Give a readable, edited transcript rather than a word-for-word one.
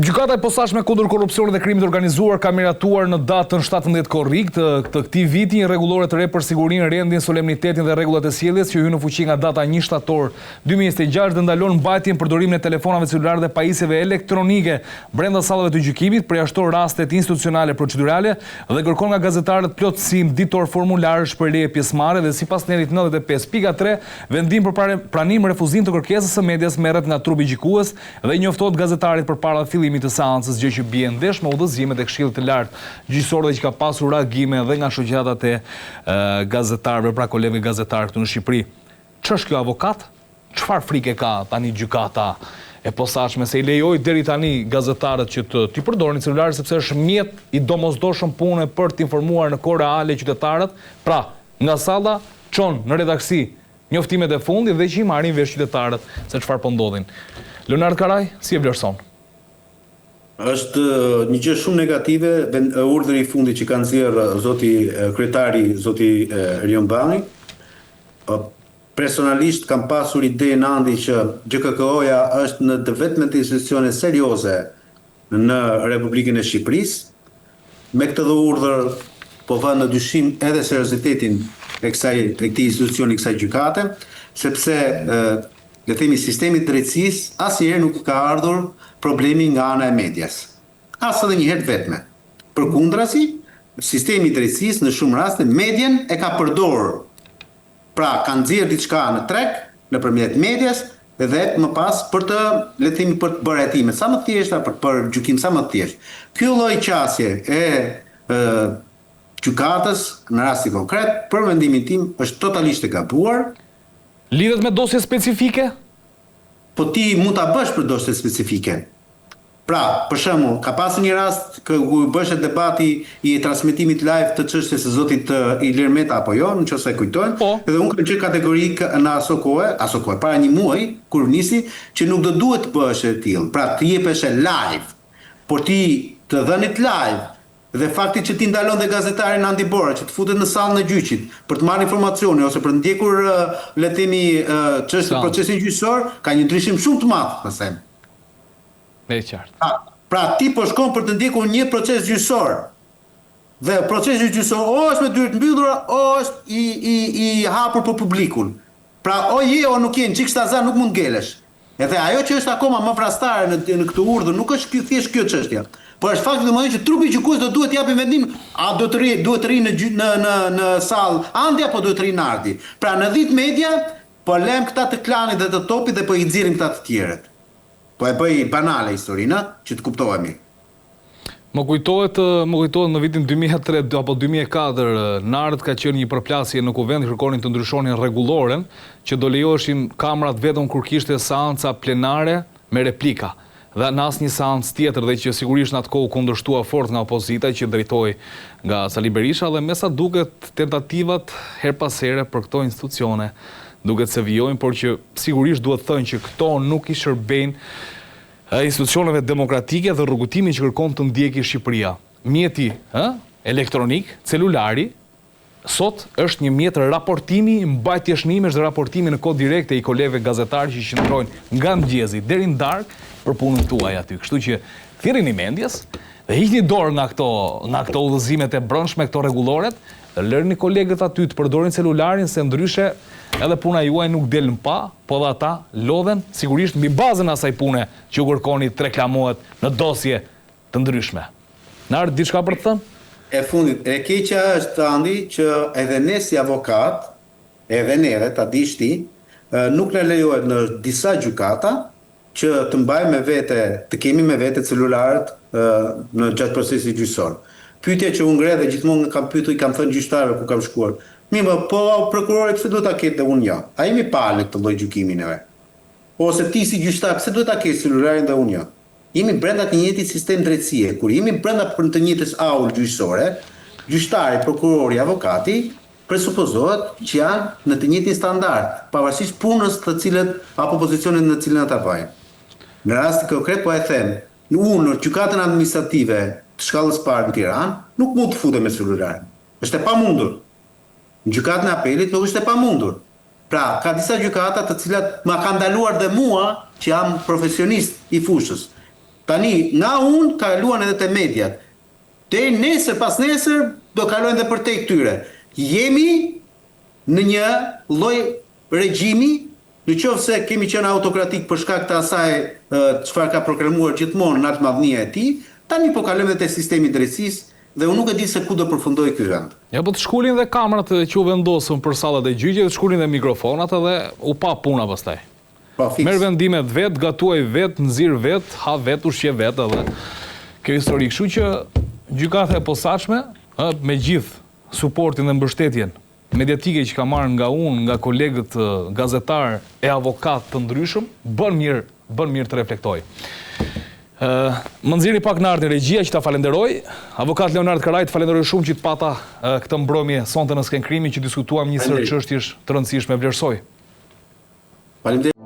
Gjykata e posaçme kundër korrupsionit dhe krimit organizuar ka miratuar në datën 17 korrik të këtij viti një rregullore të re për sigurinë, rendin, solemnitetin dhe rregullat e sjelljes që hyn në fuqi nga data 1 shtator 2026 dhe ndalon mbajtjen, përdorimin e telefonave celulare dhe pajisjeve elektronike brenda sallave të gjykimit, përjashton rastet institucionale procedurale dhe kërkon nga gazetarët plotësim ditor formularësh për leje pjesëmarrje dhe sipas njerit 95.3 vendim për pranim refuzim të kërkesës së medias merret nga trupi gjykues dhe njoftohet gazetarit përpara fillimit të seancës, gjë që bie ndesh me udhëzimet e Këshillit të Lartë Gjyqësor dhe që ka pasur reagime edhe nga shoqatat e gazetarëve, pra kolegëve gazetarë këtu në Shqipëri. Ç'është ky avokat? Çfarë frike ka tani gjykata e posaçme se i lejoi deri tani gazetarët që të përdorin celularin sepse është mjet i domosdoshëm pune për të informuar në kohë reale qytetarët, pra nga salla çon në redaksi njoftimet e fundit dhe që i marrin vesh qytetarët se çfarë po ndodhin. Leonard Karaj, si e vlerëson? Është një gjë shumë negative urdhri i fundit që kanë nxjerrë zoti kryetari, zoti Rion Bani. Personalisht kam pasur idenë andi që GKK-ja është në të vetmet institucione serioze në Republikën e Shqipërisë. Me këtë dhe urdhër po vënë në dyshim edhe seriozitetin e këtij institucioni, kësaj gjykate, sepse le themi sistemi i drejtësisë asnjëherë nuk ka ardhur problemi nga ana e medias. As edhe një herë vetme. Përkundrazi, sistemi i drejtësisë në shumë raste medien e ka përdorur. Pra ka nxjerrë diçka në treg nëpërmjet medias dhe më pas për të, le të themi, për të bërë hetime sa më të thjeshta, për të bërë gjykim sa më të thjeshtë. Ky lloj qasje e gjykatës në rastin konkret, për mendimin tim, është totalisht e gabuar. Lidhet me dosje specifike? Po ti mund ta bësh për dosje specifike. Pra, për shembull, ka pasur një rast ku bëhej debati i transmetimit live të çështjes së zotit Ilir Meta apo jo, nëse kujtojnë, dhe unë kam qenë kategorik në aso kohë, para një muaji, kur nisi, që nuk do duhet të bëhesh e tillë. Pra, të jepesh live, por ti të dhënit live dhe fakti që ti ndalon dhe gazetarin Andi Bora që të futet në sallën e gjyqit për të marrë informacione ose për ndjekur le të themi çështën procesin gjyqësor, ka një ndryshim shumë të madh, të them. E qartë. Pra ti po shkon për të ndjekur një proces gjyqësor. Dhe procesi gjyqësor o është me dyert mbyllura, o është i hapur për publikun. Pra o je o nuk je, çik staza nuk mund ngelesh. Edhe ajo që është akoma më vrastare në këtë urdhër nuk është thjesht kjo çështje. Por është fakti domosdoshmë që trupi gjykues do duhet japë vendim a duhet të rri në sallë Andi apo duhet të rri në Ardi. Pra në 10 media po lëm këta të klanit dhe të topit dhe po i nxjerrim këta të tjerët. Po e bëj banale historinë, që të kuptohemi. Më kujtohet në vitin 2003 apo 2004 Nard ka qenë një përplasje në kuvend, kërkonin të ndryshonin rregulloren që do lejoheshin kamerat vetëm kur kishte seanca plenare me replika. Dhe në asnjë seancë tjetër dhe që sigurisht në atë kohë kundërshtua fort nga opozita që drejtoi nga Sali Berisha dhe me sa duket tentativat her pas here për këto institucione duket se vijojnë, por që sigurisht duhet thënë që këto nuk i shërbejnë institucioneve demokratike dhe rrugëtimin që kërkon të ndjekë Shqipëria. Mjeti elektronik, celulari, sot është një mjet raportimi, mbajtje shënimesh dhe raportimi në kohë direkte i kolegëve gazetarë që qëndrojnë nga mëngjesi deri në darkë për punën tuaj aty. Kështu që thirrini mendjes dhe hiqni dorë nga këto udhëzimet e brendshme, këto rregulloret, dhe lërni kolegët aty të përdorin celularin se ndryshe edhe puna juaj nuk del në pa, po dhe ata lodhen sigurisht mbi bazën asaj pune që u kërkoni të reklamohet në dosje të ndryshme. Nard, diçka për të thënë? E fundit, e keqja është Andi që edhe ne si avokat, edhe neve, ta dish ti, nuk na lejohet në disa gjykata që të mbajmë me vete, të kemi me vete celularët në gjatë procesit gjyqësor. Pyetja që unë ngre dhe gjithmonë kam pyetur, i kam thënë gjyqtarëve ku kam shkuar. Mirë, po prokurori pse duhet ta ketë dhe unë jo? A jemi palë këtë lloj gjykimi neve? Ose ti si gjyqtar pse duhet ta ketë celularin dhe unë jo? Jemi brenda të njëjtit sistem drejtësie. Kur jemi brenda të njëjtës aulë gjyqësore, gjyqtari, prokurori, avokati presupozohet që janë në të njëjtin standard, pavarësisht punës të cilët apo pozicionit në cilën ata vajnë. Në rast konkret po e them, unë në gjykatën administrative të shkallës parë në Tiranë nuk mund të futem me celularin. Është e pamundur. Në gjykatën e apelit nuk është e pamundur. Pra, ka disa gjykata të cilat ma kanë ndaluar dhe mua që jam profesionist i fushës. Tani, nga unë kaluan edhe te mediat. Deri nesër pas nesër do kalojnë edhe për te këtyre. Jemi në një lloj regjimi, në qoftë se kemi qenë autokratik për shkak të asaj çfarë ka proklamuar gjithmonë lartmadhnia e tij, tani po kalojmë te sistemi i drejtësisë dhe unë nuk e di se ku do përfundoj ky vend. Ja, po të shkullin dhe kamerat që u vendosën për sallat e gjyqit, të shkullin dhe mikrofonat edhe u pa puna pastaj. Po, fiks. Merr vendimet vet, gatuaj vet, nxirr vet, ha vet, ushqe vet edhe kjo histori. Kështu që gjykata e posaçme, me gjithë suportin dhe mbështetjen mediatike që ka marrë nga unë, nga kolegët gazetar e avokat të ndryshëm, bën mirë të reflektoj. Më nxirri pak në ardhin regjia që ta falenderoj. Avokat Leonard Karaj, të falenderoj shumë që të pata këtë mbrëmje sonte në Skenkrimi që diskutuam një sër çështjesh të rëndësishme. Vlerësoj. Faleminderit.